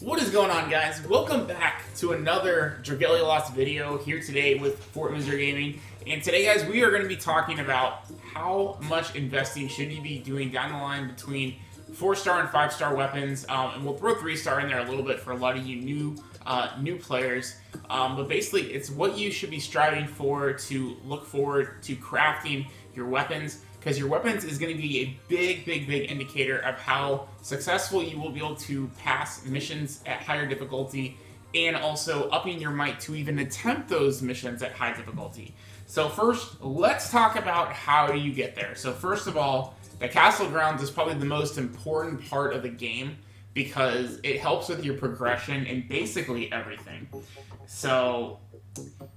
What is going on, guys? Welcome back to another Dragalia Lost video here today with Fort Missouri Gaming. And today, guys, we are going to be talking about how much investing should you be doing down the line between 4-star and 5-star weapons. And we'll throw 3-star in there a little bit for a lot of you new players. But basically, it's what you should be striving for to look forward to crafting your weapons. Because your weapons is going to be a big indicator of how successful you will be able to pass missions at higher difficulty, and also upping your might to even attempt those missions at high difficulty. So first, let's talk about how you get there. So first of all, the castle grounds is probably the most important part of the game because it helps with your progression and basically everything. So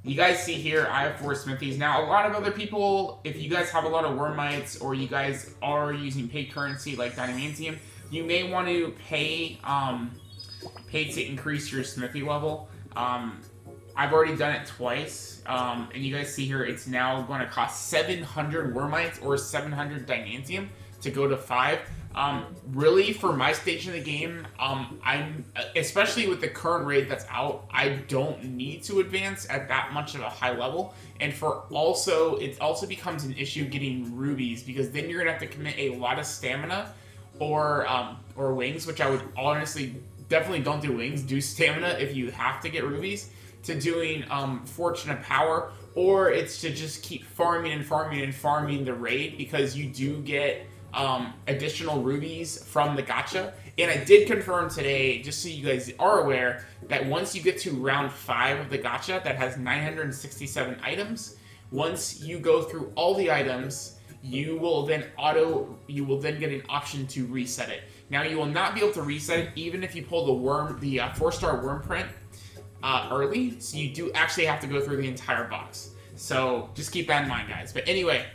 you guys see here, I have 4 smithies. Now, a lot of other people, if you guys have a lot of wormites or you guys are using paid currency like dynamantium, you may want to pay to increase your smithy level. I've already done it twice, and you guys see here, it's now going to cost 700 wormites or 700 dynamantium to go to 5. Really, for my stage in the game, I'm especially with the current raid that's out, I don't need to advance at that much of a high level. And for also, it also becomes an issue getting rubies, because then you're gonna have to commit a lot of stamina or wings, which I would honestly definitely don't do wings. Do stamina if you have to get rubies, to doing fortune of power, or it's to just keep farming and farming the raid, because you do get additional rubies from the gacha. And I did confirm today, just so you guys are aware, that once you get to round 5 of the gacha that has 967 items, once you go through all the items, you will then get an option to reset it. Now, you will not be able to reset it even if you pull the 4-star worm print early, so you do actually have to go through the entire box. So just keep that in mind, guys. But anyway,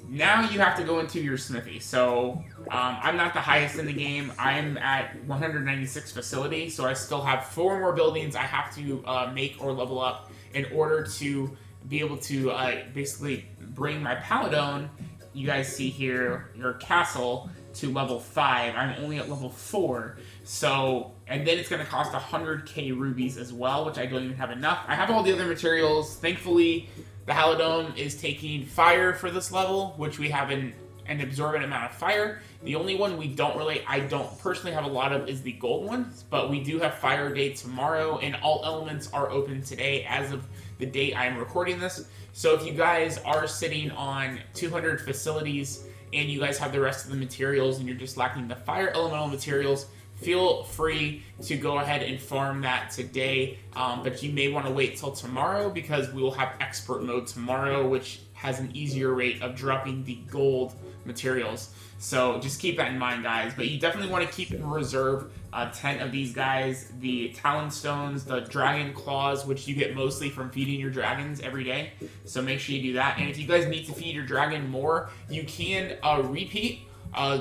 now you have to go into your smithy. So I'm not the highest in the game. I'm at 196 facility, so I still have 4 more buildings I have to make or level up in order to be able to basically bring my paladon, you guys see here, your castle, to level 5. I'm only at level 4. So, and then it's going to cost 100k rubies as well, which I don't even have enough. I have all the other materials. Thankfully, the Halidome is taking fire for this level, which we have an absorbent amount of fire. The only one I don't personally have a lot of is the gold one, but we do have Fire Day tomorrow, and all elements are open today as of the date I am recording this. So if you guys are sitting on 200 facilities and you guys have the rest of the materials and you're just lacking the fire elemental materials, feel free to go ahead and farm that today, but you may want to wait till tomorrow, because we will have expert mode tomorrow, which has an easier rate of dropping the gold materials. So just keep that in mind, guys. But you definitely want to keep in reserve 10 of these guys, the Talon Stones, the Dragon Claws, which you get mostly from feeding your dragons every day. So make sure you do that. And if you guys need to feed your dragon more, you can repeat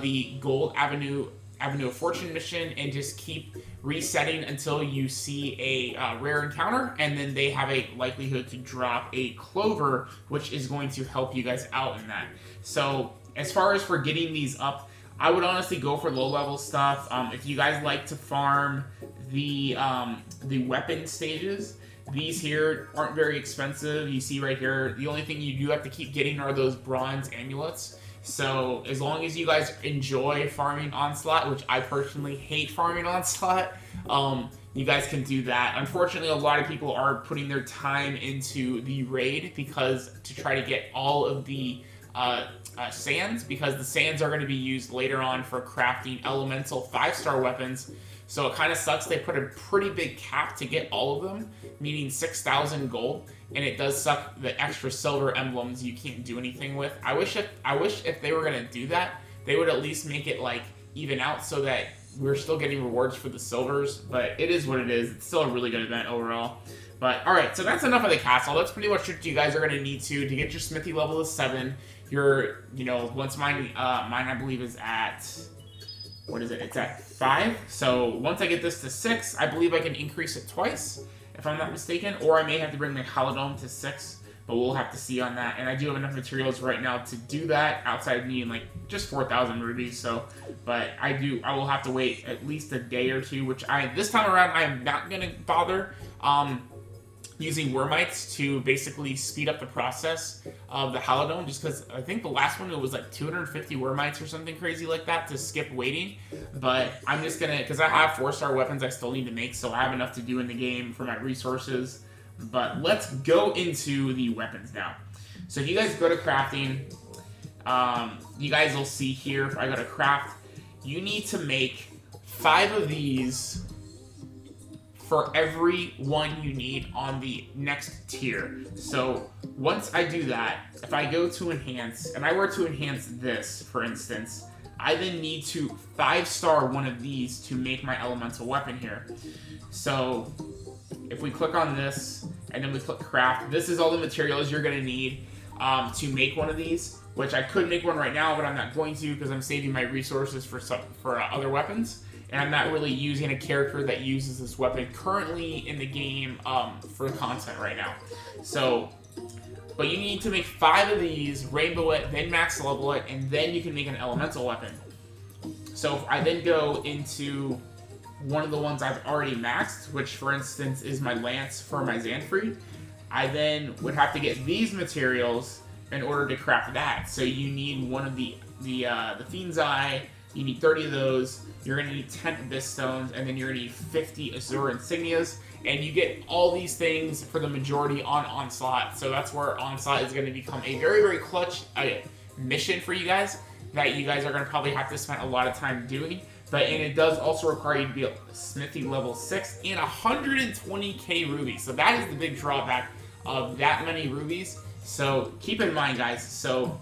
the Gold Avenue of Fortune mission and just keep resetting until you see a rare encounter, and then they have a likelihood to drop a clover, which is going to help you guys out in that. So as far as for getting these up, I would honestly go for low-level stuff. If you guys like to farm the weapon stages, these here aren't very expensive. You see right here, the only thing you do have to keep getting are those bronze amulets. So as long as you guys enjoy farming Onslaught, which I personally hate farming Onslaught, you guys can do that. Unfortunately, a lot of people are putting their time into the raid to try to get all of the sands, because the sands are going to be used later on for crafting elemental 5-star weapons. So it kind of sucks. They put a pretty big cap to get all of them, meaning 6,000 gold, and it does suck the extra silver emblems you can't do anything with. I wish if they were going to do that, they would at least make it like even out so that we're still getting rewards for the silvers, but it is what it is. It's still a really good event overall. But alright, so that's enough of the castle. That's pretty much what you guys are going to need to get your smithy level to 7. Once mine I believe is at, what is it? It's at 5. So once I get this to 6, I believe I can increase it twice, if I'm not mistaken, or I may have to bring my Halidome to 6. but we'll have to see on that. And I do have enough materials right now to do that outside of needing like just 4,000 rubies. So, but I will have to wait at least a day or two, which this time around I am not gonna bother using wormites to basically speed up the process of the halidome, just because I think the last one it was like 250 wormites or something crazy like that to skip waiting. But I'm just gonna, because I have 4-star weapons I still need to make, so I have enough to do in the game for my resources. But let's go into the weapons now. So if you guys go to crafting, you guys will see here, if I go to craft, you need to make 5 of these for every one you need on the next tier. So once I do that, if I go to enhance, and I were to enhance this, for instance, I then need to 5-star one of these to make my elemental weapon here. So if we click on this, and then we click craft, this is all the materials you're gonna need to make one of these, which I could make one right now, but I'm not going to because I'm saving my resources for other weapons. And I'm not really using a character that uses this weapon currently in the game for content right now. So, but you need to make 5 of these, rainbow it, then max level it, and then you can make an elemental weapon. So if I then go into one of the ones I've already maxed, which for instance is my lance for my Xanfried, I then would have to get these materials in order to craft that. So you need one of the Fiend's Eye, you need 30 of those, you're going to need 10 Abyss Stones, and then you're going to need 50 Azure Insignias, and you get all these things for the majority on Onslaught. So that's where Onslaught is going to become a very, very clutch mission for you guys, that you guys are going to probably have to spend a lot of time doing. And it does also require you to be a Smithy level 6 and 120k rubies. So that is the big drawback of that many rubies. So keep in mind, guys, so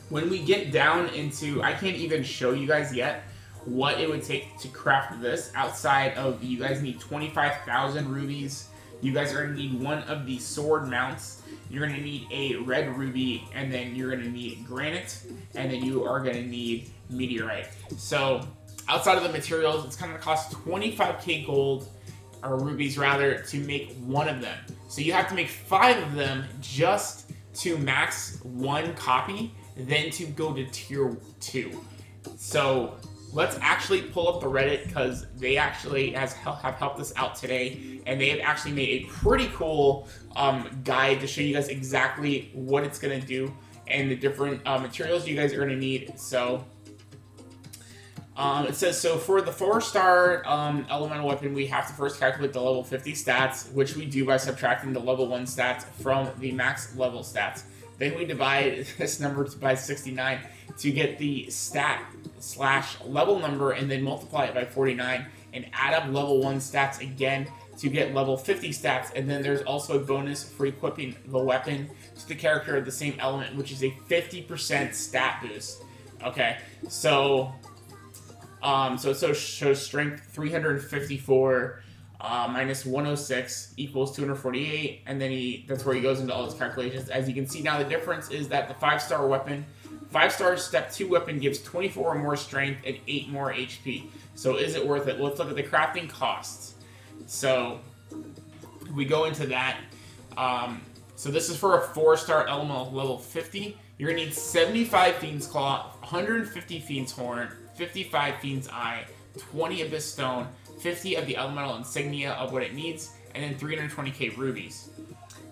when we get down into, I can't even show you guys yet what it would take to craft this outside of, you guys need 25,000 rubies. You guys are going to need one of the sword mounts. You're going to need a red ruby, and then you're going to need granite, and then you are going to need meteorite. So outside of the materials, it's going to cost 25k gold, or rubies rather, to make one of them. So you have to make 5 of them just to max 1 copy, then to go to tier 2. So let's actually pull up the Reddit, because they actually have helped us out today, and they have actually made a pretty cool guide to show you guys exactly what it's going to do and the different materials you guys are going to need. So it says, so for the 4-star elemental weapon, we have to first calculate the level 50 stats, which we do by subtracting the level 1 stats from the max level stats. Then we divide this number by 69 to get the stat/level number, and then multiply it by 49 and add up level 1 stats again to get level 50 stats. And then there's also a bonus for equipping the weapon to the character of the same element, which is a 50% stat boost. Okay, so so it shows strength 354 minus 106 equals 248, and then that's where he goes into all his calculations. As you can see now, the difference is that the 5-star weapon, 5-star step 2 weapon gives 24 more strength and 8 more HP. So is it worth it? Let's look at the crafting costs. So we go into that. So this is for a 4-star elemental level 50. You're gonna need 75 Fiend's Claw, 150 Fiend's Horn, 55 Fiend's Eye, 20 Abyss Stone, 50 of the elemental insignia of what it needs, and then 320k rubies.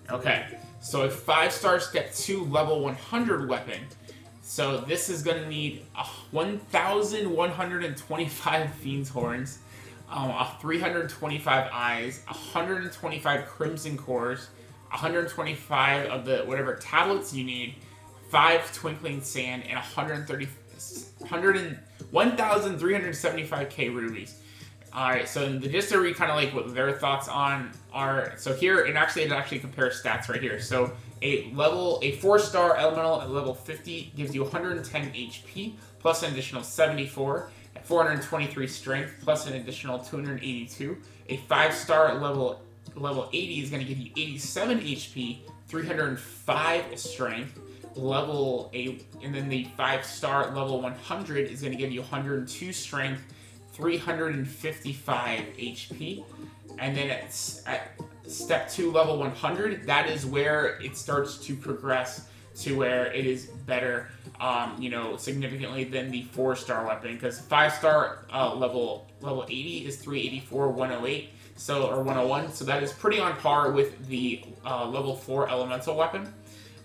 Okay, so a 5-star step 2 level 100 weapon. So this is going to need 1,125 Fiend's Horns, 325 Eyes, 125 Crimson Cores, 125 of the whatever tablets you need, 5 Twinkling Sand, and 1,375k rubies. Alright, so just to read kind of like what their thoughts on are, so here, it actually compares stats right here. So a 4-star elemental at level 50 gives you 110 HP, plus an additional 74, at 423 strength, plus an additional 282. A 5-star level 80 is going to give you 87 HP, 305 strength, and then the 5-star level 100 is going to give you 102 strength, 355 HP, and then step 2 level 100, that is where it starts to progress to where it is better, you know, significantly than the 4-star weapon, because 5-star level 80 is 384, 108, so, or 101, so that is pretty on par with the level 4 elemental weapon.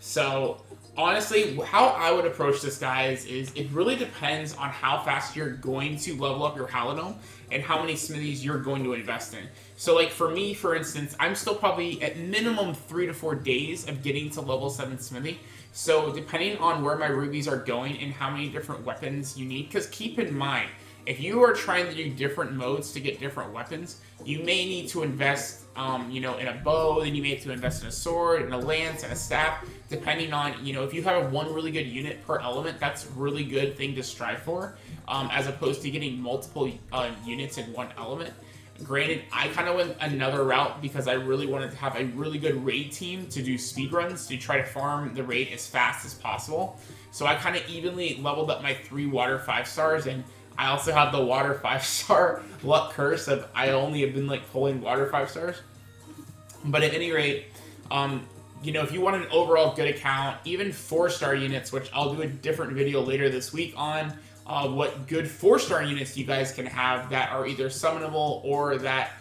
So honestly, how I would approach this, guys, is it really depends on how fast you're going to level up your Halidome and how many smithies you're going to invest in. So like for me, for instance, I'm still probably at minimum 3 to 4 days of getting to level 7 smithy. So depending on where my rubies are going and how many different weapons you need, because keep in mind, if you are trying to do different modes to get different weapons, you may need to invest, you know, in a bow, then you may have to invest in a sword, in a lance, and a staff, depending on, you know, if you have one really good unit per element, that's a really good thing to strive for, as opposed to getting multiple units in one element. Granted, I kind of went another route because I really wanted to have a really good raid team to do speedruns, to try to farm the raid as fast as possible. So I kind of evenly leveled up my 3 water 5-stars, and I also have the water 5-star luck curse of I only have been like pulling water 5-stars. But at any rate, you know, if you want an overall good account, even 4-star units, which I'll do a different video later this week on, what good 4-star units you guys can have that are either summonable or that,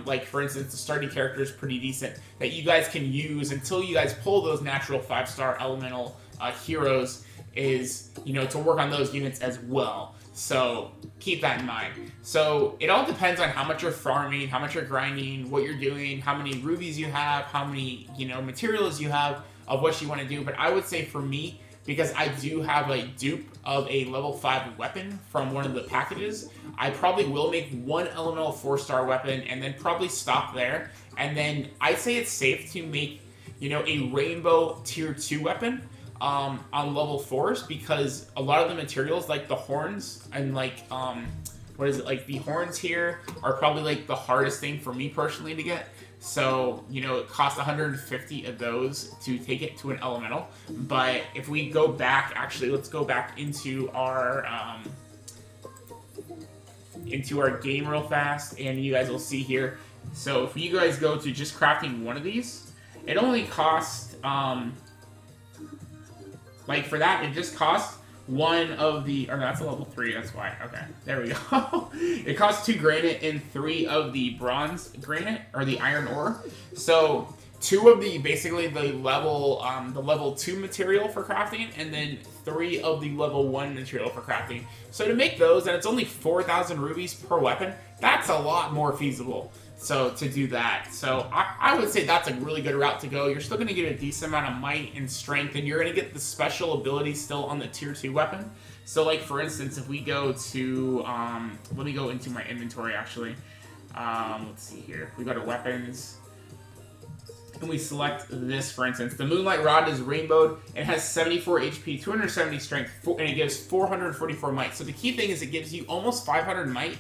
like for instance, the starting character is pretty decent, that you guys can use until you guys pull those natural 5-star elemental heroes, is, you know, to work on those units as well. So keep that in mind. So it all depends on how much you're farming, how much you're grinding, what you're doing, how many rubies you have, how many, you know, materials you have of what you want to do. But I would say for me, because I do have a dupe of a level 5 weapon from one of the packages, I probably will make one elemental 4-star weapon and then probably stop there. And then I'd say it's safe to make, you know, a rainbow tier 2 weapon on level 4s, because a lot of the materials, like the horns and like, what is it, like the horns here are probably like the hardest thing for me personally to get. So, you know, it costs 150 of those to take it to an elemental. But if we go back, actually, let's go back into our game real fast, and you guys will see here. So if you guys go to just crafting one of these, it only costs, like for that, it just costs one of the, or no, that's a level 3, that's why. Okay, there we go. It costs 2 granite and 3 of the bronze granite, or the iron ore. So 2 of the, basically the level 2 material for crafting, and then 3 of the level 1 material for crafting. So to make those, and it's only 4,000 rubies per weapon, that's a lot more feasible. So to do that, so I would say that's a really good route to go. You're still going to get a decent amount of might and strength, and you're going to get the special abilities still on the tier 2 weapon. So like for instance, if we go to, let me go into my inventory actually. Let's see here. We go to weapons, and we select this, for instance. The Moonlight Rod is rainbowed. It has 74 HP, 270 strength, and it gives 444 might. So the key thing is it gives you almost 500 might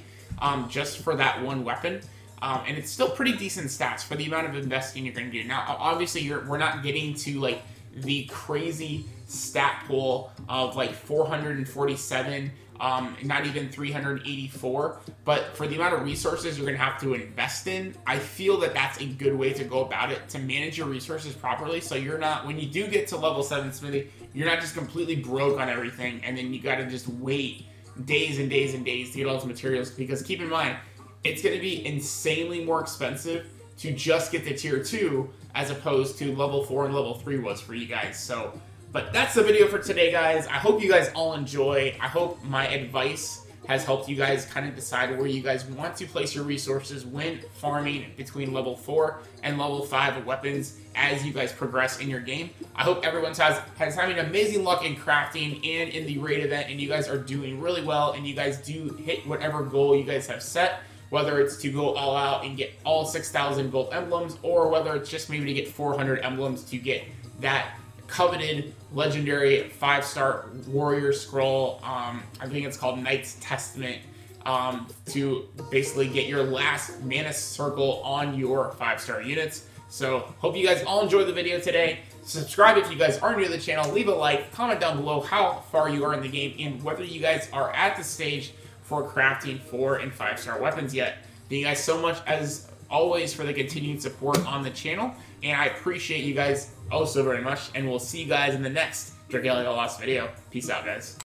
just for that one weapon. And it's still pretty decent stats for the amount of investing you're going to do. Now, obviously, we're not getting to, like, the crazy stat pool of, like, 447, not even 384. But for the amount of resources you're going to have to invest in, I feel that that's a good way to go about it, to manage your resources properly. So you're not, when you do get to level 7 smithy, you're not just completely broke on everything, and then you got to just wait days and days and days to get all those materials. Because keep in mind, it's going to be insanely more expensive to just get the tier 2 as opposed to level 4 and level 3 was for you guys. So, but that's the video for today, guys. I hope you guys all enjoy. I hope my advice has helped you guys kind of decide where you guys want to place your resources when farming between level 4 and level 5 of weapons as you guys progress in your game. I hope everyone's having amazing luck in crafting and in the raid event, and you guys are doing really well, and you guys do hit whatever goal you guys have set. Whether it's to go all out and get all 6,000 gold emblems, or whether it's just maybe to get 400 emblems to get that coveted legendary 5-star warrior scroll. I think it's called Knight's Testament, to basically get your last mana circle on your 5-star units. So hope you guys all enjoyed the video today. Subscribe if you guys are new to the channel. Leave a like. Comment down below how far you are in the game and whether you guys are at the stage for crafting 4 and 5-star weapons yet. Thank you guys so much always for the continued support on the channel, and I appreciate you guys oh so very much, and we'll see you guys in the next Dragalia Lost video. Peace out, guys.